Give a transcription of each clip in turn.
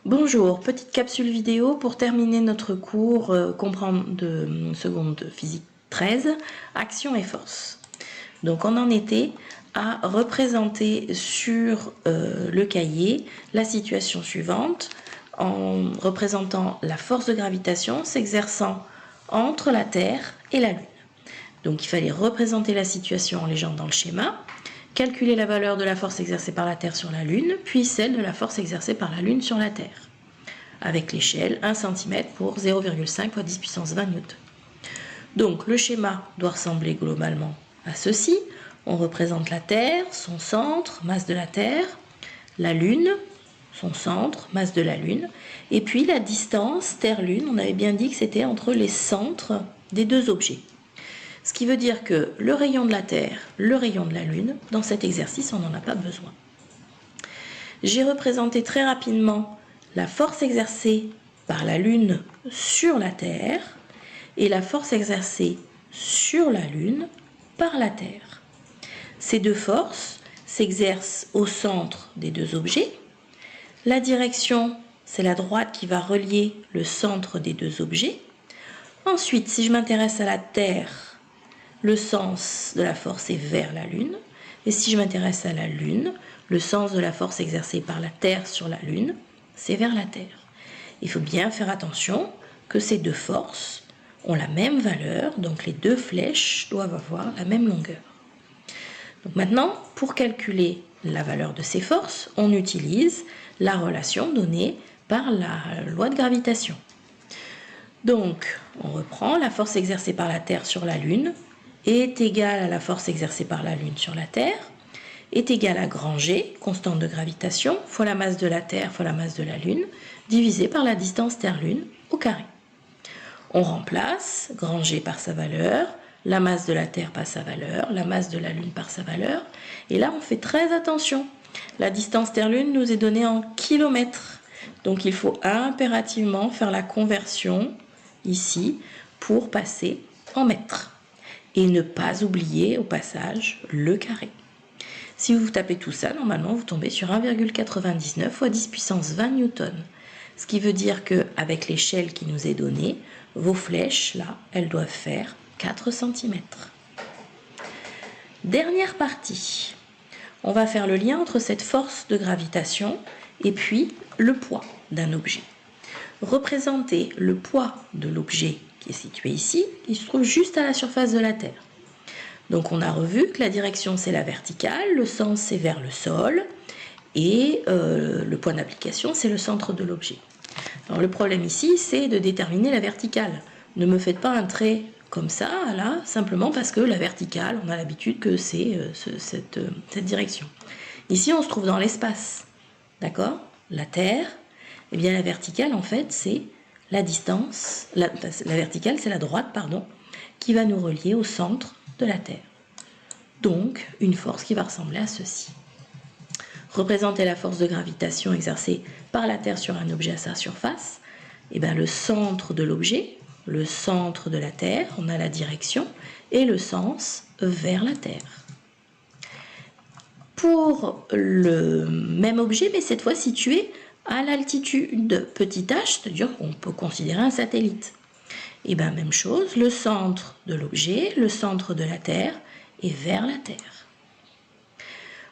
Bonjour, petite capsule vidéo pour terminer notre cours comprendre de seconde physique 13, action et force. Donc on en était à représenter sur le cahier la situation suivante en représentant la force de gravitation s'exerçant entre la Terre et la Lune. Donc il fallait représenter la situation en légeant dans le schéma, calculer la valeur de la force exercée par la Terre sur la Lune, puis celle de la force exercée par la Lune sur la Terre, avec l'échelle 1 cm pour 0,5 fois 10 puissance 20 newtons. Donc le schéma doit ressembler globalement à ceci. On représente la Terre, son centre, masse de la Terre, la Lune, son centre, masse de la Lune, et puis la distance Terre-Lune, on avait bien dit que c'était entre les centres des deux objets. Ce qui veut dire que le rayon de la Terre, le rayon de la Lune, dans cet exercice, on n'en a pas besoin. J'ai représenté très rapidement la force exercée par la Lune sur la Terre et la force exercée sur la Lune par la Terre. Ces deux forces s'exercent au centre des deux objets. La direction, c'est la droite qui va relier le centre des deux objets. Ensuite, si je m'intéresse à la Terre, le sens de la force est vers la Lune. Et si je m'intéresse à la Lune, le sens de la force exercée par la Terre sur la Lune, c'est vers la Terre. Il faut bien faire attention que ces deux forces ont la même valeur, donc les deux flèches doivent avoir la même longueur. Donc maintenant, pour calculer la valeur de ces forces, on utilise la relation donnée par la loi de gravitation. Donc, on reprend la force exercée par la Terre sur la Lune est égale à la force exercée par la Lune sur la Terre, est égale à grand G, constante de gravitation, fois la masse de la Terre fois la masse de la Lune, divisé par la distance Terre-Lune au carré. On remplace grand G par sa valeur, la masse de la Terre par sa valeur, la masse de la Lune par sa valeur, et là on fait très attention. La distance Terre-Lune nous est donnée en kilomètres, donc il faut impérativement faire la conversion ici pour passer en mètres. Et ne pas oublier au passage le carré. Si vous tapez tout ça, normalement vous tombez sur 1,99 fois 10 puissance 20 newtons. Ce qui veut dire qu'avec l'échelle qui nous est donnée, vos flèches, là, elles doivent faire 4 cm. Dernière partie. On va faire le lien entre cette force de gravitation et puis le poids d'un objet. Représenter le poids de l'objet qui est situé ici, il se trouve juste à la surface de la Terre. Donc on a revu que la direction c'est la verticale, le sens c'est vers le sol et le point d'application c'est le centre de l'objet. Alors le problème ici c'est de déterminer la verticale. Ne me faites pas un trait comme ça là, simplement parce que la verticale, on a l'habitude que c'est cette direction. Ici on se trouve dans l'espace, d'accord? La Terre, et bien la verticale en fait c'est la distance, la verticale c'est la droite pardon, qui va nous relier au centre de la Terre. Donc une force qui va ressembler à ceci. Représenter la force de gravitation exercée par la Terre sur un objet à sa surface, et bien le centre de l'objet, le centre de la Terre, on a la direction et le sens vers la Terre. Pour le même objet, mais cette fois situé à l'altitude petit h, c'est-à-dire qu'on peut considérer un satellite. Et bien même chose, le centre de l'objet, le centre de la Terre est vers la Terre.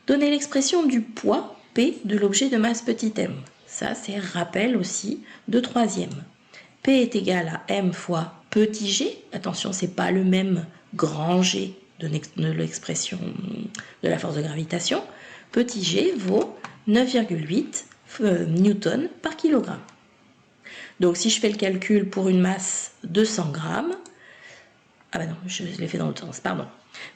Donner l'expression du poids P de l'objet de masse petit m. Ça c'est rappel aussi de troisième. P est égal à m fois petit g. Attention, c'est pas le même grand G de l'expression de la force de gravitation. Petit g vaut 9,8 newtons par kilogramme. Donc si je fais le calcul pour une masse de 100 grammes, ah ben non, je l'ai fait dans l'autre sens, pardon.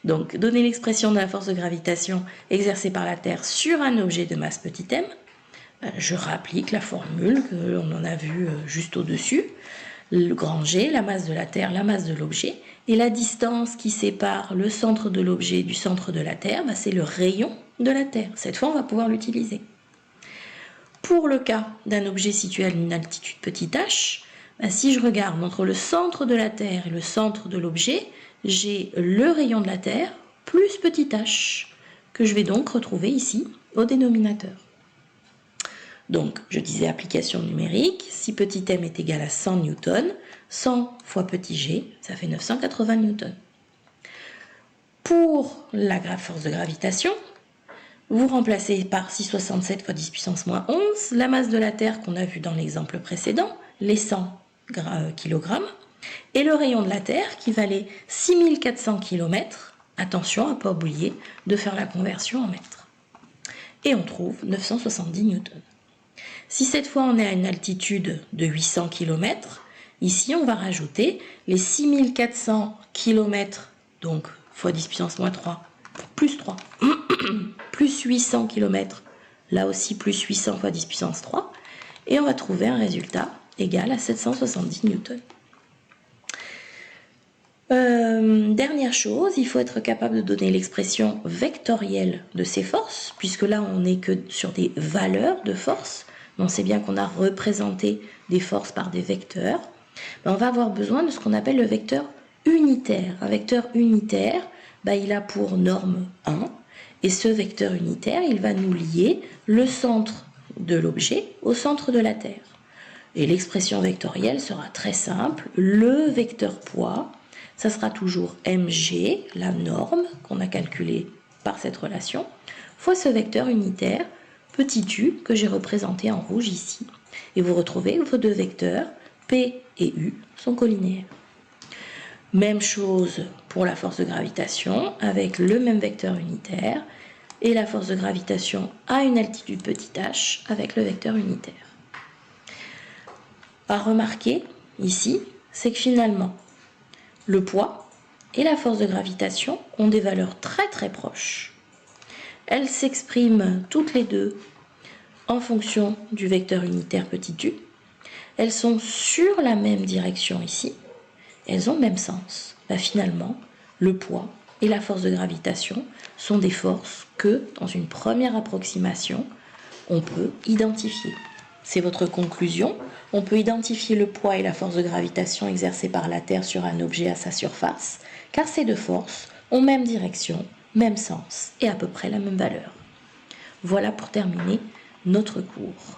Donc donner l'expression de la force de gravitation exercée par la Terre sur un objet de masse petit m, je réapplique la formule qu'on en a vue juste au-dessus. Le grand G, la masse de la Terre, la masse de l'objet, et la distance qui sépare le centre de l'objet du centre de la Terre, c'est le rayon de la Terre. Cette fois, on va pouvoir l'utiliser. Pour le cas d'un objet situé à une altitude petit h, si je regarde entre le centre de la Terre et le centre de l'objet, j'ai le rayon de la Terre plus petit h, que je vais donc retrouver ici au dénominateur. Donc, je disais application numérique, si petit m est égal à 100 newtons, 100 fois petit g, ça fait 980 newtons. Pour la force de gravitation, vous remplacez par 667 fois 10 puissance moins 11 la masse de la Terre qu'on a vue dans l'exemple précédent, les 100 kg, et le rayon de la Terre qui valait 6400 km. Attention à ne pas oublier de faire la conversion en mètres. Et on trouve 970 newtons. Si cette fois on est à une altitude de 800 km, ici on va rajouter les 6400 km, donc fois 10 puissance moins 3, plus 3, plus 800 km, là aussi plus 800 fois 10 puissance 3, et on va trouver un résultat égal à 770 newtons. Dernière chose, il faut être capable de donner l'expression vectorielle de ces forces, puisque là on n'est que sur des valeurs de force. On sait bien qu'on a représenté des forces par des vecteurs. On va avoir besoin de ce qu'on appelle le vecteur unitaire. Un vecteur unitaire, il a pour norme 1, et ce vecteur unitaire, il va nous lier le centre de l'objet au centre de la Terre. Et l'expression vectorielle sera très simple. Le vecteur poids, ça sera toujours mg, la norme qu'on a calculée par cette relation, fois ce vecteur unitaire, petit u, que j'ai représenté en rouge ici. Et vous retrouvez vos deux vecteurs, p et u, sont collinéaires. Même chose pour la force de gravitation, avec le même vecteur unitaire, et la force de gravitation à une altitude petit h, avec le vecteur unitaire. À remarquer ici, c'est que finalement, le poids et la force de gravitation ont des valeurs très très proches. Elles s'expriment toutes les deux en fonction du vecteur unitaire petit u. Elles sont sur la même direction ici. Elles ont le même sens. Finalement, le poids et la force de gravitation sont des forces que, dans une première approximation, on peut identifier. C'est votre conclusion. On peut identifier le poids et la force de gravitation exercés par la Terre sur un objet à sa surface, car ces deux forces ont même direction, même sens et à peu près la même valeur. Voilà pour terminer notre cours.